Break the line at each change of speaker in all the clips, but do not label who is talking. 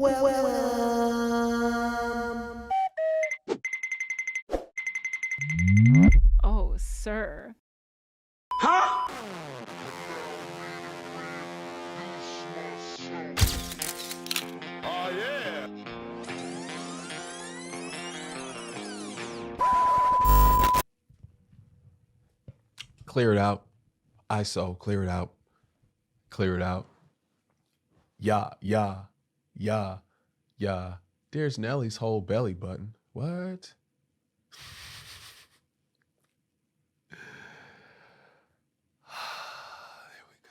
Oh, sir.
Clear it out. ISO, clear it out. Clear it out. Yeah. There's Nellie's whole belly button. What? There we go.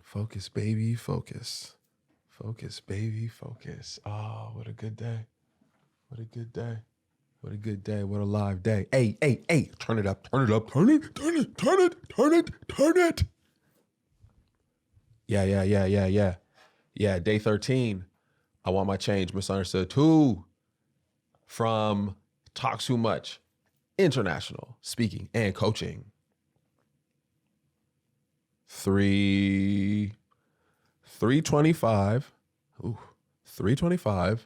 Focus, baby, focus. Focus, baby, focus. Oh, what a good day. What a good day. What a good day. What a live day. Hey. Turn it up. Turn it up. Turn it. Yeah. Yeah, day 13. I want my change. Misunderstood. 2 from Talk Too Much International Speaking and Coaching. 325. Ooh, 325.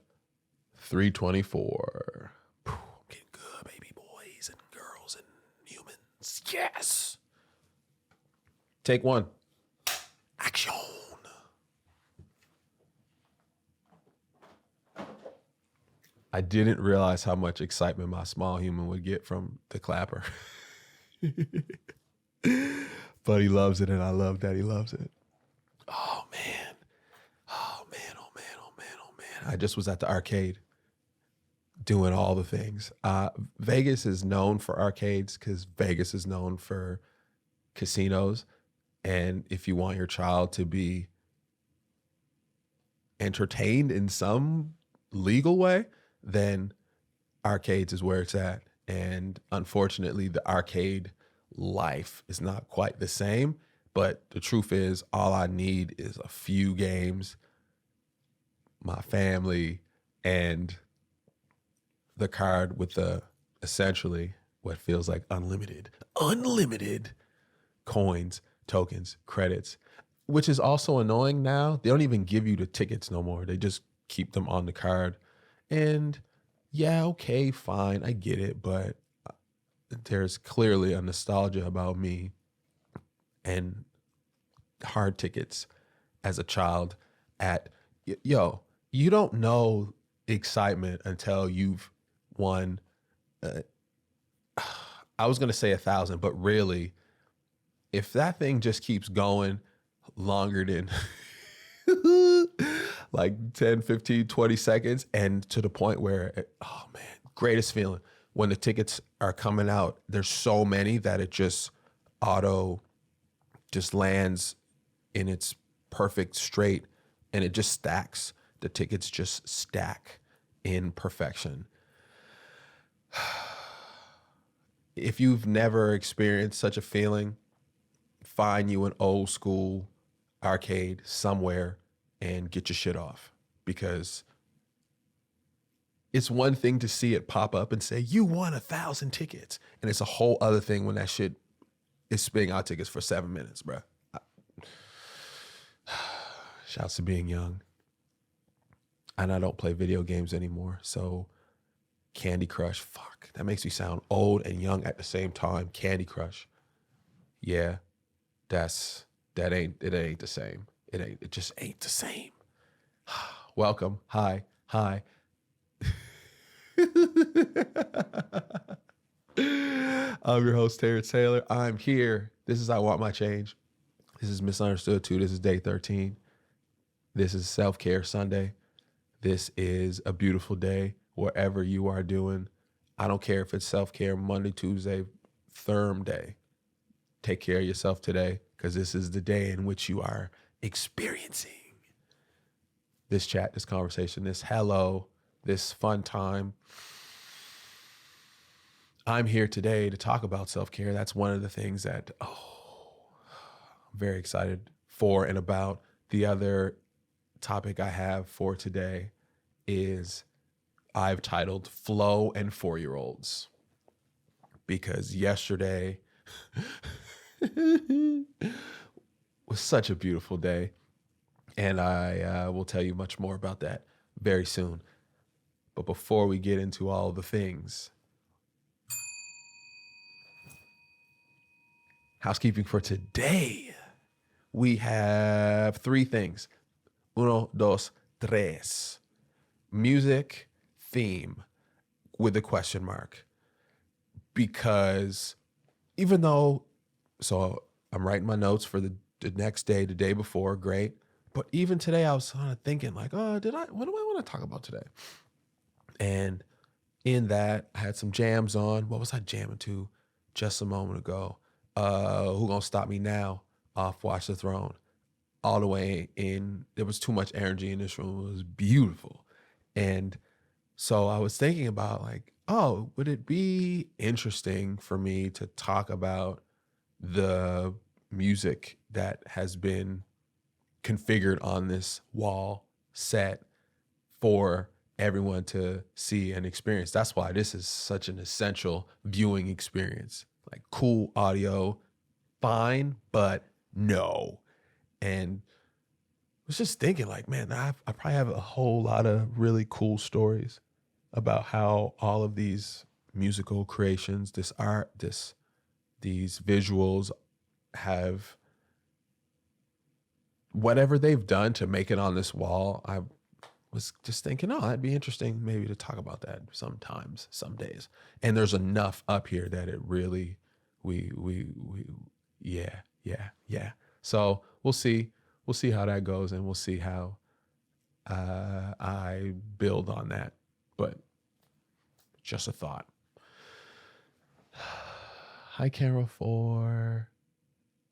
324. I'm getting good, baby boys and girls and humans. Yes. Take 1. Action. I didn't realize how much excitement my small human would get from the clapper. But he loves it, and I love that he loves it. Oh, man. I just was at the arcade doing all the things. Vegas is known for arcades because Vegas is known for casinos. And if you want your child to be entertained in some legal way, then arcades is where it's at. And unfortunately, the arcade life is not quite the same. But the truth is, all I need is a few games, my family, and the card with the essentially what feels like unlimited coins, tokens, credits, which is also annoying now. They don't even give you the tickets no more. They just keep them on the card. And yeah, okay, fine, I get it, but there's clearly a nostalgia about me and hard tickets as a child at, you don't know excitement until you've won, I was going to say 1,000, but really, if that thing just keeps going longer than like 10, 15, 20 seconds, and to the point where, oh man, greatest feeling. When the tickets are coming out, there's so many that it just just lands in its perfect straight, and it just stacks. The tickets just stack in perfection. If you've never experienced such a feeling, find you an old school arcade somewhere and get your shit off, because it's one thing to see it pop up and say, you won 1,000 tickets. And it's a whole other thing when that shit is spitting out tickets for 7 minutes, bro. Shouts to being young. And I don't play video games anymore. So Candy Crush, fuck, that makes me sound old and young at the same time. Candy Crush. Yeah, it ain't the same. It just ain't the same. Welcome. Hi. I'm your host, Terrence Taylor. I'm here. This is I Want My Change. This is MiSuNDERStoOd 2. This is day 13. This is Self-Care Sunday. This is a beautiful day wherever you are doing. I don't care if it's self-care Monday, Tuesday, Therm Day. Take care of yourself today, because this is the day in which you are experiencing this chat, this conversation, this hello, this fun time. I'm here today to talk about self-care. That's one of the things that, I'm very excited for and about. The other topic I have for today is I've titled Flow and 4-Year-Olds, because yesterday was such a beautiful day. And I will tell you much more about that very soon. But before we get into all the things, housekeeping for today, we have three things. Uno, dos, tres. Music theme with a question mark. Because even though, so I'm writing my notes for the next day, the day before, great. But even today, I was kind of thinking like, what do I want to talk about today? And in that, I had some jams on. What was I jamming to just a moment ago? Who Gonna Stop Me Now off Watch the Throne. All the way in, there was too much energy in this room. It was beautiful. And so I was thinking about like, oh, would it be interesting for me to talk about the music that has been configured on this wall set for everyone to see and experience? That's why this is such an essential viewing experience. Like cool audio, fine, but no. And I was just thinking like, man, I probably have a whole lot of really cool stories about how all of these musical creations, this art, these visuals have whatever they've done to make it on this wall. I was just thinking, oh, that'd be interesting maybe to talk about that sometimes, some days. And there's enough up here that it really, we, yeah. So we'll see how that goes, and we'll see how I build on that. But just a thought. Hi, Carol 4.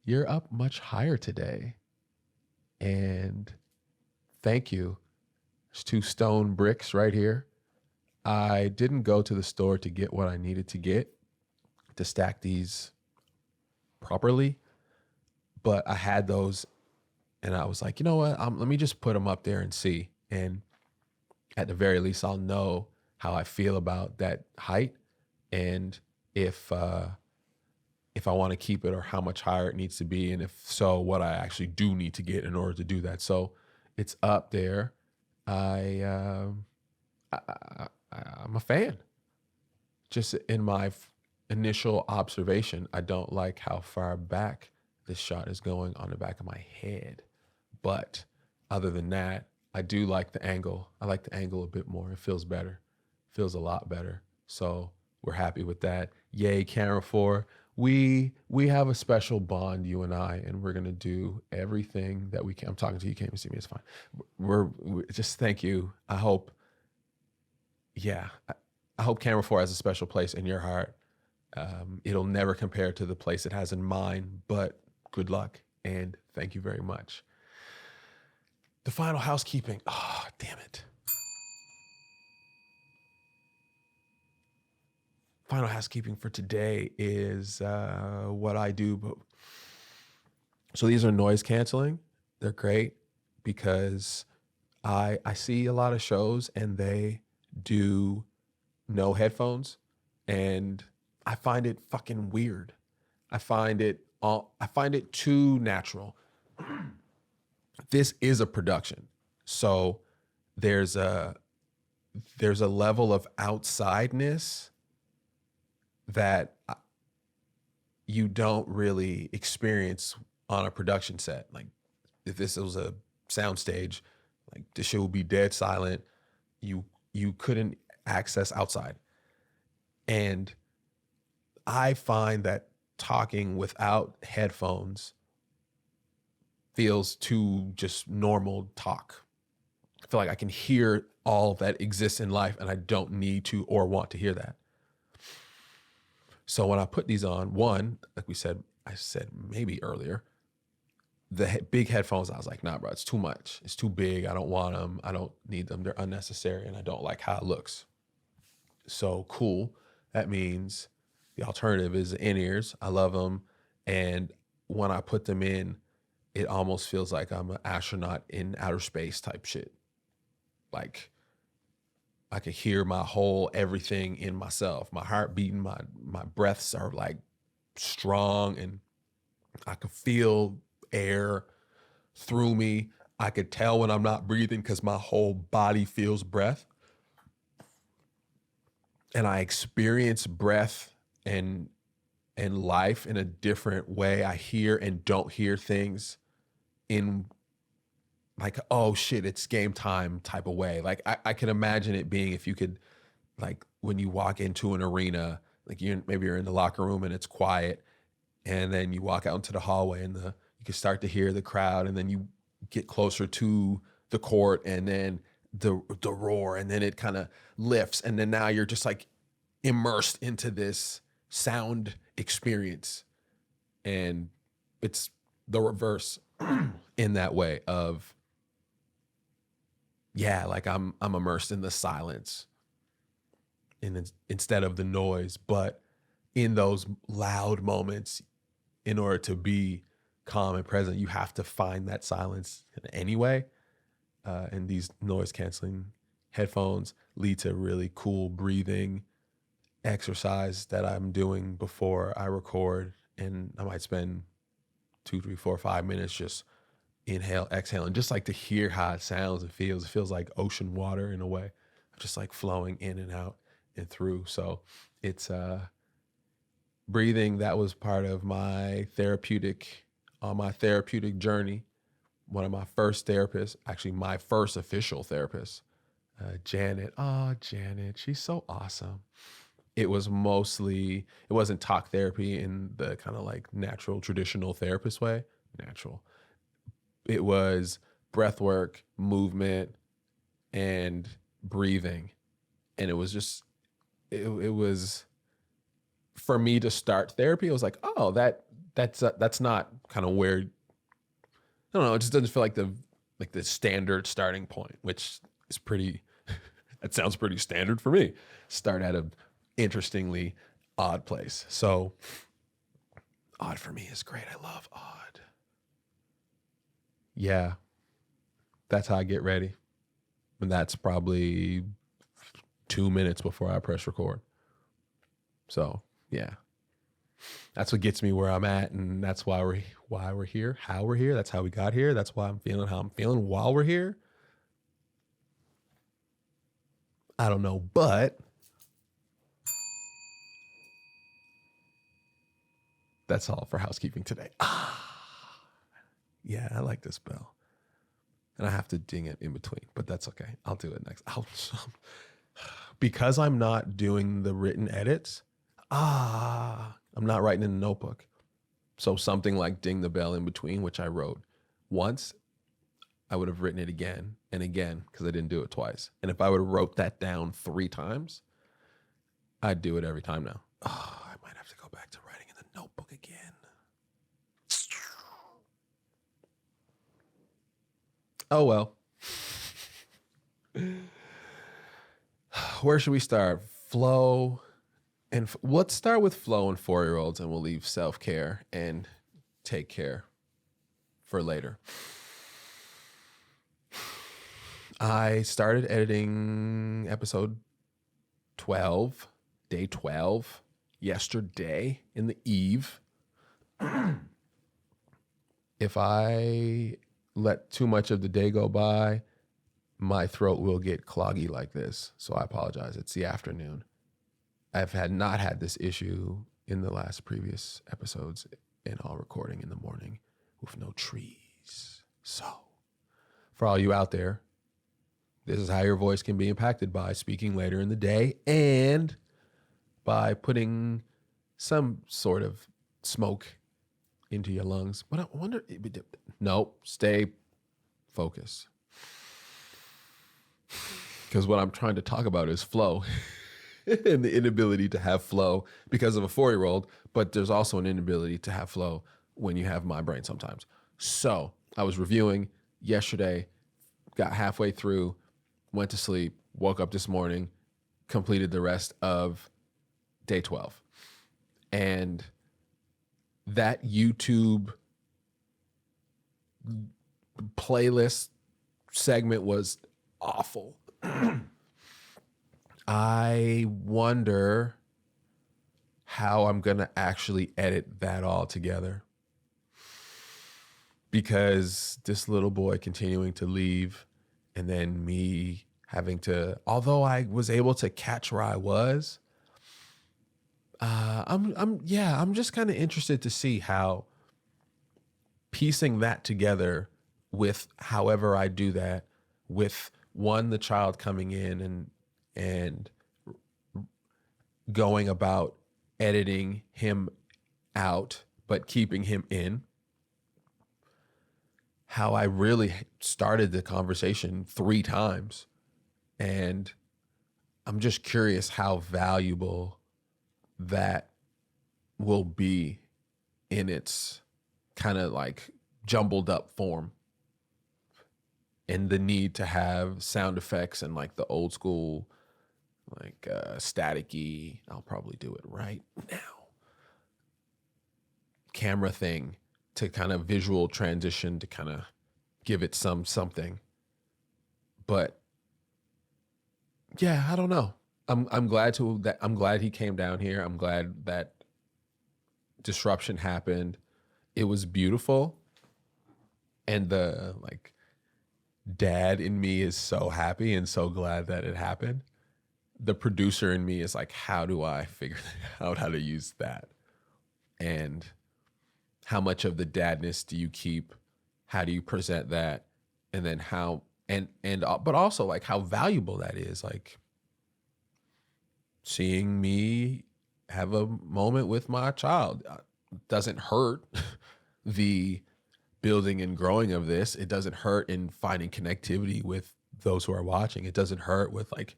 You're up much higher today. And thank you. There's 2 stone bricks right here. I didn't go to the store to get what I needed to get to stack these properly, but I had those and I was like, you know what? Let me just put them up there and see. And at the very least, I'll know how I feel about that height and if I want to keep it or how much higher it needs to be. And if so, what I actually do need to get in order to do that. So it's up there. I'm a fan. Just in my initial observation, I don't like how far back this shot is going on the back of my head. But other than that, I do like the angle. I like the angle a bit more. It feels better. Feels a lot better. So we're happy with that. Yay, Camera 4. We have a special bond, you and I, and we're gonna do everything that we can. I'm talking to you. You can't even see me. It's fine. We're just thank you. I hope. Yeah, I hope Camera 4 has a special place in your heart. It'll never compare to the place it has in mine. But good luck and thank you very much. The final housekeeping. Oh, damn it. Final housekeeping for today is what I do. But so these are noise canceling. They're great because I see a lot of shows and they do no headphones, and I find it fucking weird. I find it too natural. This is a production, so there's a level of outsideness that you don't really experience on a production set. Like if this was a soundstage, like the shit would be dead silent. You couldn't access outside. And I find that talking without headphones feels too just normal talk. I feel like I can hear all that exists in life and I don't need to or want to hear that. So when I put these on, one, like I said maybe earlier, the big headphones, I was like, nah, bro, it's too much. It's too big. I don't want them. I don't need them. They're unnecessary and I don't like how it looks. So cool. That means the alternative is the in-ears. I love them. And when I put them in, it almost feels like I'm an astronaut in outer space type shit. Like I can hear my whole everything in myself. My heart beating, my breaths are like strong and I can feel air through me. I could tell when I'm not breathing because my whole body feels breath. And I experience breath and life in a different way. I hear and don't hear things in like, oh shit, it's game time type of way. Like I can imagine it being if you could, like when you walk into an arena, like maybe you're in the locker room and it's quiet, and then you walk out into the hallway and you can start to hear the crowd, and then you get closer to the court, and then the roar, and then it kind of lifts, and then now you're just like immersed into this sound experience, and it's the reverse in that way of, yeah, like I'm immersed in the silence instead of the noise. But in those loud moments, in order to be calm and present, you have to find that silence anyway. And these noise canceling headphones lead to really cool breathing exercise that I'm doing before I record. And I might spend 2, 3, 4, 5 minutes just inhale, exhale, and just like to hear how it sounds and feels. It feels like ocean water in a way, just like flowing in and out and through. So it's breathing. That was part of my therapeutic journey. One of my first therapists, actually my first official therapist, Janet. Oh, Janet, she's so awesome. It wasn't talk therapy in the kind of like natural, traditional therapist way. Natural. It was breath work, movement, and breathing. And it was just, it was for me to start therapy. I was like, oh, that's not kind of where, I don't know. It just doesn't feel like the standard starting point, which is pretty, that sounds pretty standard for me. Start at a interestingly odd place. So odd for me is great. I love odd. Yeah, that's how I get ready. And that's probably 2 minutes before I press record. So yeah, that's what gets me where I'm at. And that's why we're here, how we're here. That's how we got here. That's why I'm feeling how I'm feeling while we're here. I don't know, but that's all for housekeeping today. Yeah, I like this bell. And I have to ding it in between, but that's okay. I'll do it next. Because I'm not doing the written edits, I'm not writing in the notebook. So something like ding the bell in between, which I wrote once, I would have written it again and again because I didn't do it twice. And if I would have wrote that down 3 times, I'd do it every time now. Oh, I might have to go back to writing in the notebook again. Oh, well. Where should we start? Flow. And let's start with flow and 4-year-olds, and we'll leave self-care and take care for later. I started editing episode 12, day 12, yesterday in the eve. If I let too much of the day go by, my throat will get cloggy like this. So I apologize. It's the afternoon. I've not had this issue in the last previous episodes, and all recording in the morning with no trees. So for all you out there, this is how your voice can be impacted by speaking later in the day and by putting some sort of smoke into your lungs. But I wonder, no, stay focused. Because what I'm trying to talk about is flow and the inability to have flow because of a 4-year-old, but there's also an inability to have flow when you have my brain sometimes. So I was reviewing yesterday, got halfway through, went to sleep, woke up this morning, completed the rest of day 12. And that YouTube playlist segment was awful. I wonder how I'm going to actually edit that all together. because this little boy continuing to leave, and then me having to, although I was able to catch where I was, I'm just kind of interested to see how piecing that together with however I do that, with one, the child coming in and going about editing him out but keeping him in, how I really started the conversation 3 times. And I'm just curious how valuable that will be in its kind of like jumbled up form, and the need to have sound effects and like the old school, like staticky, I'll probably do it right now, camera thing to kind of visual transition to kind of give it something. But yeah, I don't know. I'm glad he came down here. I'm glad that disruption happened. It was beautiful. And the like dad in me is so happy and so glad that it happened. The producer in me is like, how do I figure out how to use that? And how much of the dadness do you keep? How do you present that? And then how, but also like how valuable that is. Like seeing me have a moment with my child doesn't hurt the building and growing of this. It doesn't hurt in finding connectivity with those who are watching. It doesn't hurt with like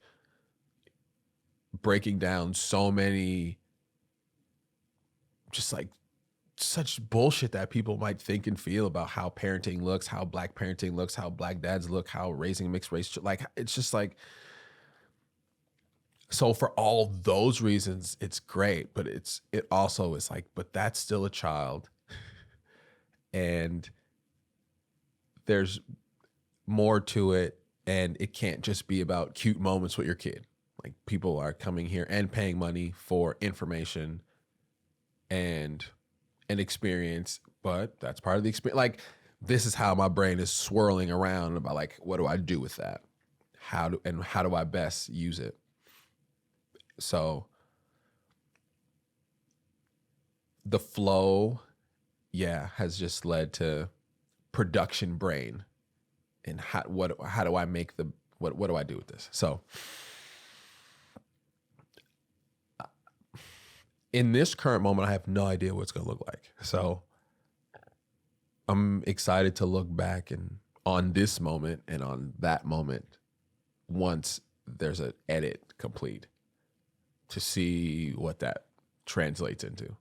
breaking down so many just like such bullshit that people might think and feel about how parenting looks, how black parenting looks, how black dads look, how raising mixed race, like it's just like, so for all those reasons it's great, but it also is like, but that's still a child. And there's more to it, and it can't just be about cute moments with your kid. Like people are coming here and paying money for information and an experience, but that's part of the experience. Like this is how my brain is swirling around about like, what do I do with that? How do I best use it? So the flow, has just led to production brain, and how do I make what do I do with this? So in this current moment, I have no idea what it's going to look like. So I'm excited to look back and on this moment and on that moment once there's an edit complete, to see what that translates into.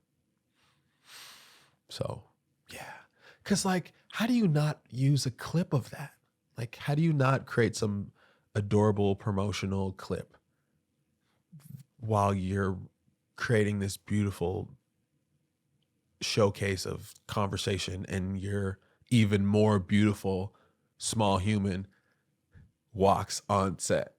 So, yeah. Because, like, how do you not use a clip of that? Like, how do you not create some adorable promotional clip while you're creating this beautiful showcase of conversation, and your even more beautiful small human walks on set?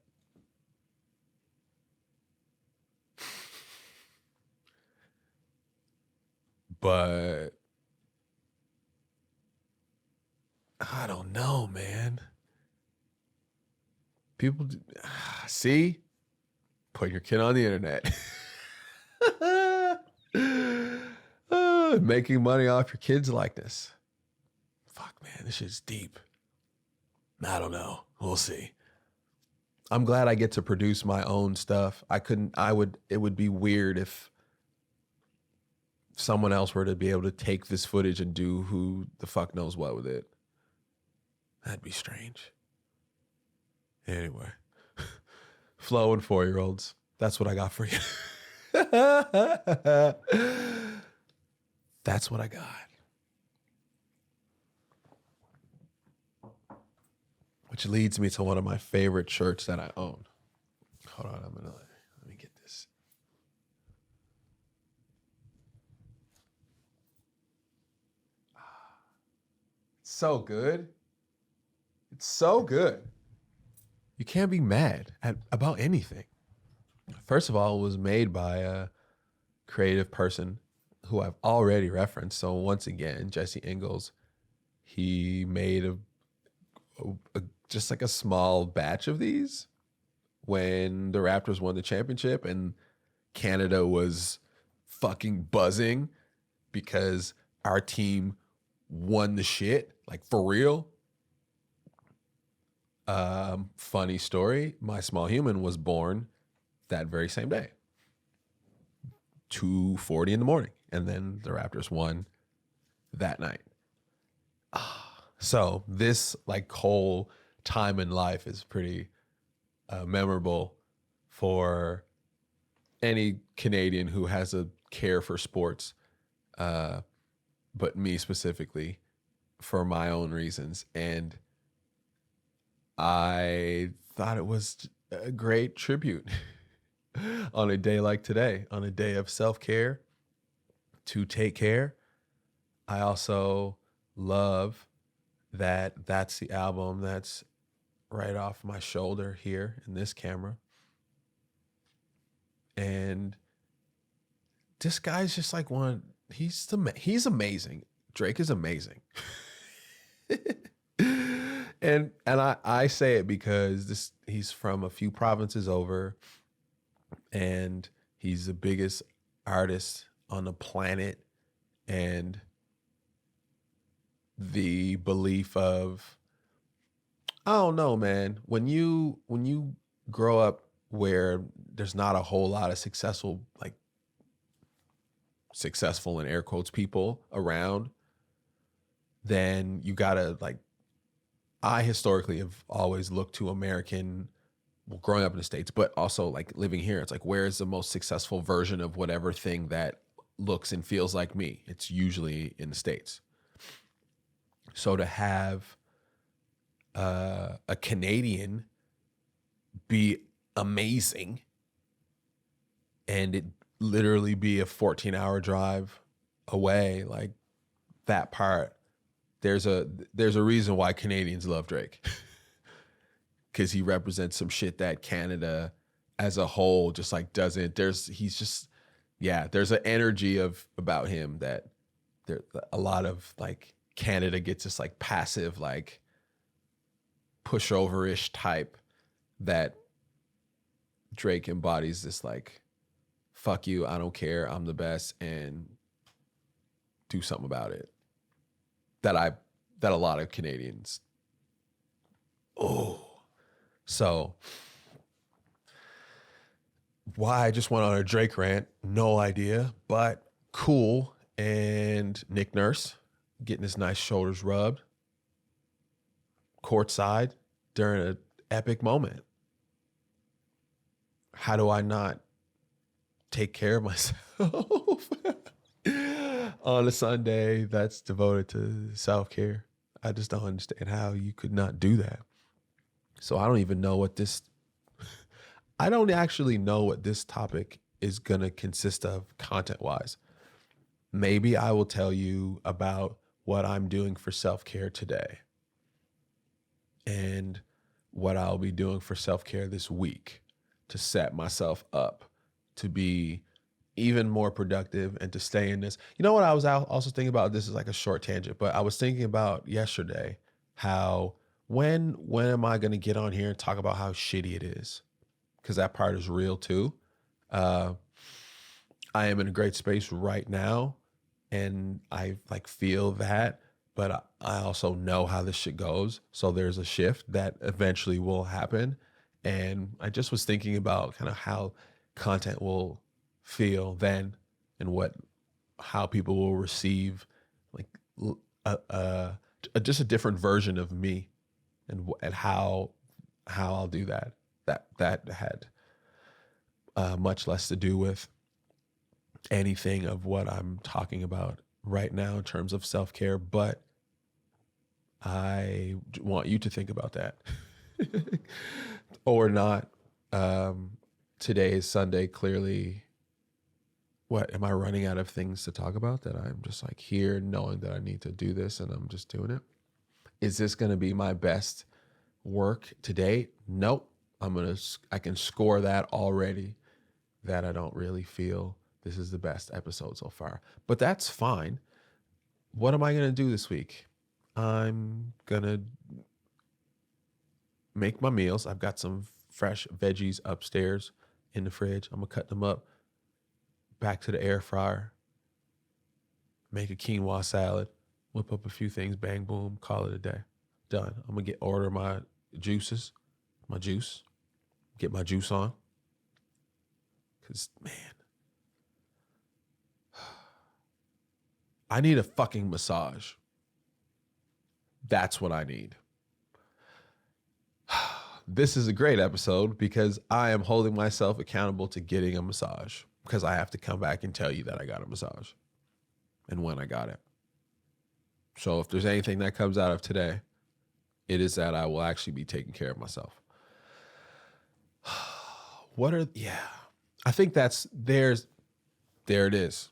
But I don't know, man. People see, put your kid on the internet. Making money off your kid's likeness. Fuck, man, this shit's deep. I don't know. We'll see. I'm glad I get to produce my own stuff. It would be weird if someone else were to be able to take this footage and do who the fuck knows what with it. That'd be strange. Anyway, Flo and 4-year-olds. That's what I got for you. That's what I got. Which leads me to one of my favorite shirts that I own. Hold on, let me get this. It's so good. It's so good. You can't be mad about anything. First of all, it was made by a creative person who I've already referenced. So once again, Jesse Ingalls, he made just like a small batch of these when the Raptors won the championship and Canada was fucking buzzing because our team won the shit, like for real. Funny story, my small human was born that very same day, 2:40 in the morning, and then the Raptors won that night. So this like whole time in life is pretty memorable for any Canadian who has a care for sports, but me specifically for my own reasons. And I thought it was a great tribute on a day like today, on a day of self-care, to take care. I also love that that's the album that's right off my shoulder here in this camera. And this guy's just like he's amazing. Drake is amazing. and I say it because he's from a few provinces over, and he's the biggest artist on the planet. And the belief of, I don't know, man, when you grow up where there's not a whole lot of successful in air quotes people around, then you gotta like, I historically have always looked to American, well, growing up in the States, but also like living here, it's like, where is the most successful version of whatever thing that looks and feels like me? It's usually in the States. So to have a Canadian be amazing and it literally be a 14-hour drive away, like that part, there's a reason why Canadians love Drake. Because he represents some shit that Canada as a whole just like doesn't. There's an energy about him that there a lot of like Canada gets this like passive like pushover-ish type that Drake embodies, this like, fuck you, I don't care, I'm the best, and do something about it. That a lot of Canadians. Oh. So why I just went on a Drake rant, no idea, but cool. And Nick Nurse getting his nice shoulders rubbed courtside during an epic moment. How do I not take care of myself on a Sunday that's devoted to self-care? I just don't understand how you could not do that. So I don't even know I don't actually know what this topic is going to consist of content-wise. Maybe I will tell you about what I'm doing for self-care today and what I'll be doing for self-care this week to set myself up to be even more productive and to stay in this. You know what I was also thinking about? This is like a short tangent, but I was thinking about yesterday how when am I going to get on here and talk about how shitty it is? Because that part is real too. I am in a great space right now, and I like feel that, but I also know how this shit goes. So there's a shift that eventually will happen. And I just was thinking about kind of how content will feel then and how people will receive like just a different version of me and how I'll do that. That had much less to do with anything of what I'm talking about right now in terms of self-care, but I want you to think about that or not. Today is Sunday. Clearly, what am I running out of things to talk about that I'm just like here knowing that I need to do this and I'm just doing it? Is this going to be my best work to date? Nope. I can score that already, that I don't really feel this is the best episode so far, but that's fine. What am I going to do this week? I'm gonna make my meals. I've got some fresh veggies upstairs in the fridge. I'm gonna cut them up, back to the air fryer, make a quinoa salad, whip up a few things, bang, boom, call it a day. Done. I'm gonna order my juices, my juice, get my juice on. Cause man, I need a fucking massage. That's what I need. This is a great episode because I am holding myself accountable to getting a massage because I have to come back and tell you that I got a massage and when I got it. So if there's anything that comes out of today, it is that I will actually be taking care of myself. I think there it is.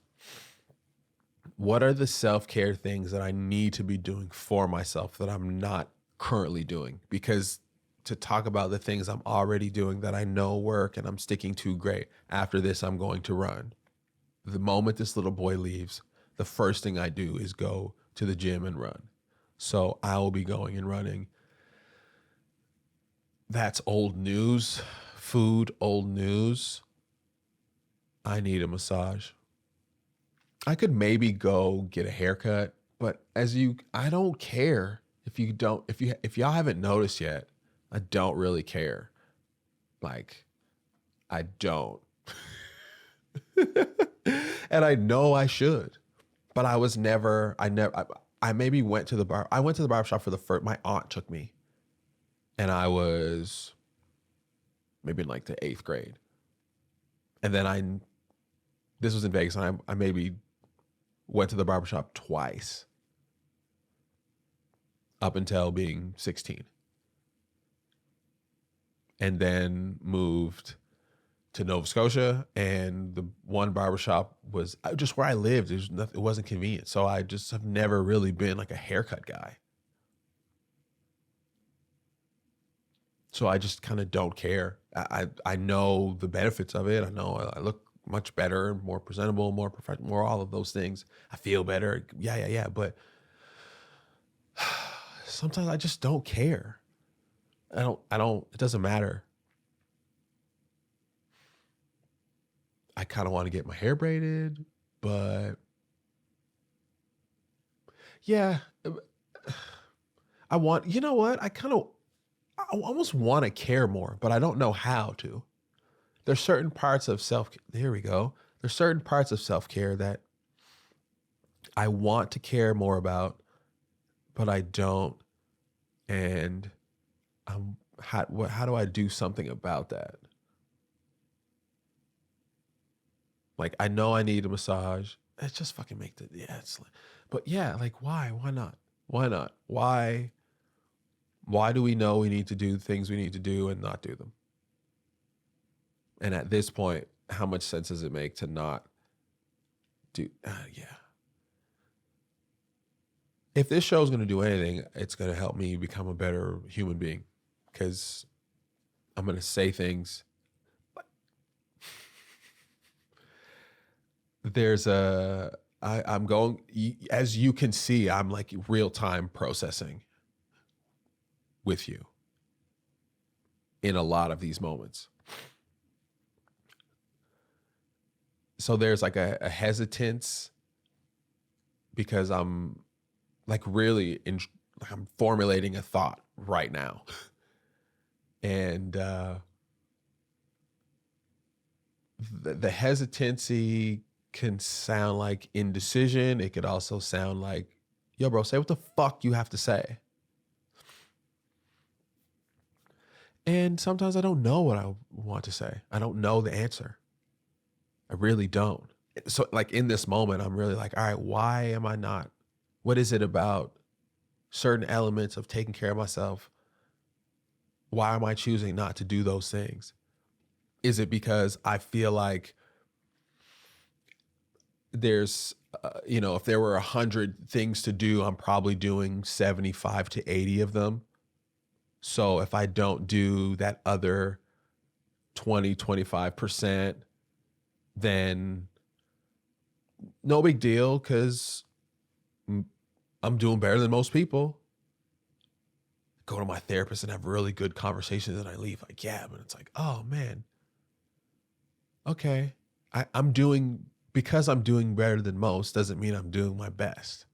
What are the self-care things that I need to be doing for myself that I'm not currently doing? Because to talk about the things I'm already doing that I know work and I'm sticking to, great. After this, I'm going to run. The moment this little boy leaves, the first thing I do is go to the gym and run. So I will be going and running. That's old news. Food, old news. I need a massage. I could maybe go get a haircut, but I don't care if y'all haven't noticed yet, I don't really care. Like, I don't. And I know I should, but I maybe went to the bar. I went to the barbershop for the first, my aunt took me and I was maybe in like the 8th grade. And then this was in Vegas and I maybe went to the barbershop twice up until being 16. And then moved to Nova Scotia, and the one barbershop was just where I lived. It wasn't convenient. So I just have never really been like a haircut guy. So I just kind of don't care. I know the benefits of it. I know I look much better, more presentable, more professional, more all of those things. I feel better. Yeah. But sometimes I just don't care. It doesn't matter. I kind of want to get my hair braided, but yeah, you know what? I almost want to care more, but I don't know how to. There's certain parts of here we go. There's certain parts of self-care that I want to care more about, but I don't. And how do I do something about that? Like, I know I need a massage. It's just fucking but yeah, like why? Why not? Why not? Why do we know we need to do things we need to do and not do them? And at this point, how much sense does it make to not do? Yeah. If this show is going to do anything, it's going to help me become a better human being because I'm going to say things. I'm going, as you can see, I'm like real time processing with you in a lot of these moments. So there's like a hesitance because I'm like really I'm formulating a thought right now. And the hesitancy can sound like indecision. It could also sound like, yo, bro, say what the fuck you have to say. And sometimes I don't know what I want to say. I don't know the answer. I really don't. So like in this moment, I'm really like, all right, why am I not? What is it about certain elements of taking care of myself? Why am I choosing not to do those things? Is it because I feel like there's, if there were 100 things to do, I'm probably doing 75 to 80 of them. So if I don't do that other 20, 25%, then no big deal because I'm doing better than most people. Go to my therapist and have really good conversations, and I leave like, yeah, but it's like, oh man, okay. Because I'm doing better than most doesn't mean I'm doing my best.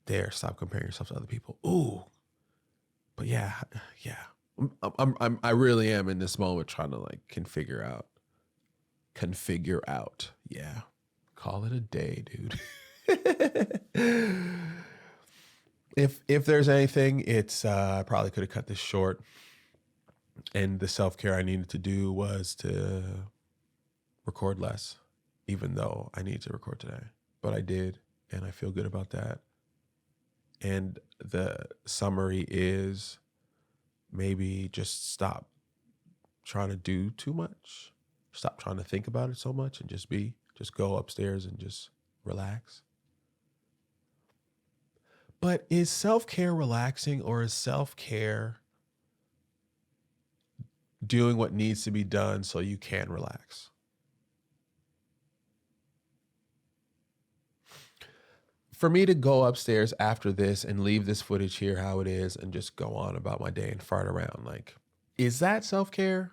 There, stop comparing yourself to other people. Ooh, but yeah. I really am in this moment trying to like configure out. Yeah, call it a day, dude. If there's anything, it's I probably could have cut this short. And the self-care I needed to do was to record less, even though I need to record today. But I did, and I feel good about that. And the summary is maybe just stop trying to do too much. Stop trying to think about it so much and just go upstairs and just relax. But is self-care relaxing, or is self-care doing what needs to be done so you can relax? For me to go upstairs after this and leave this footage here how it is and just go on about my day and fart around, like, is that self-care?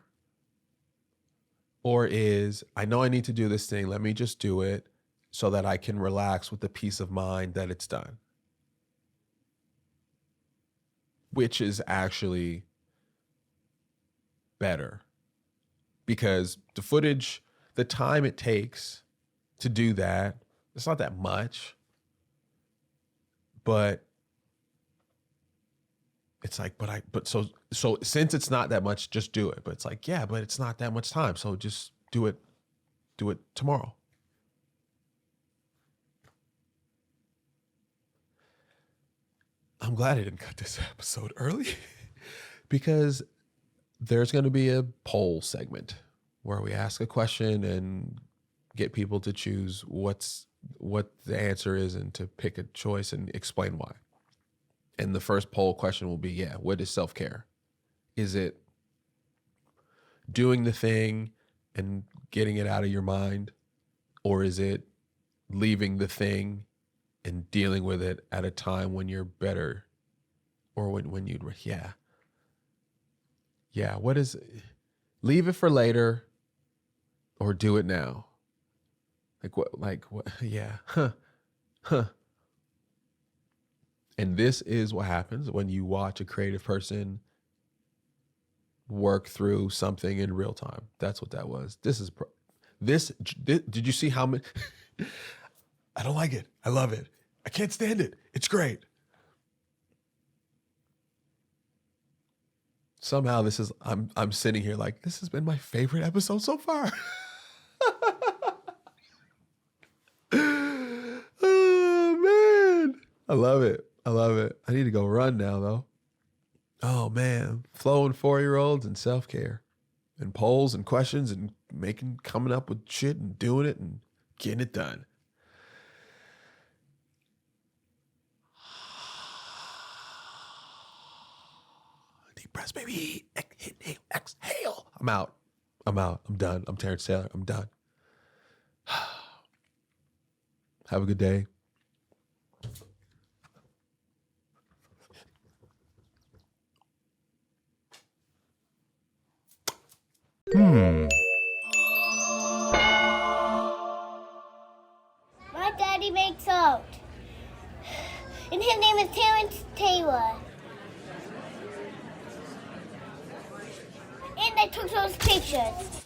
Or is, I know I need to do this thing, let me just do it so that I can relax with the peace of mind that it's done? Which is actually better, because the footage, the time it takes to do that, it's not that much, but it's like, so since it's not that much, just do it. But it's like, yeah, but it's not that much time, so just do it tomorrow. I'm glad I didn't cut this episode early because there's going to be a poll segment where we ask a question and get people to choose what the answer is and to pick a choice and explain why. And the first poll question will be, what is self-care? Is it doing the thing and getting it out of your mind? Or is it leaving the thing and dealing with it at a time when you're better? Or when you'd, what is, leave it for later or do it now? Like what, yeah, huh. And this is what happens when you watch a creative person work through something in real time. That's what that was. Did you see how many? I don't like it. I love it. I can't stand it. It's great. Somehow I'm sitting here like, this has been my favorite episode so far. Oh man. I love it. I need to go run now though. Oh man. Flowing 4-year-olds and self-care and polls and questions and coming up with shit and doing it and getting it done. Deep breaths, baby. Exhale. I'm out. I'm done. I'm Terrence Taylor. I'm done. Have a good day.
My daddy makes art. And his name is Terrence Taylor. And I took those pictures.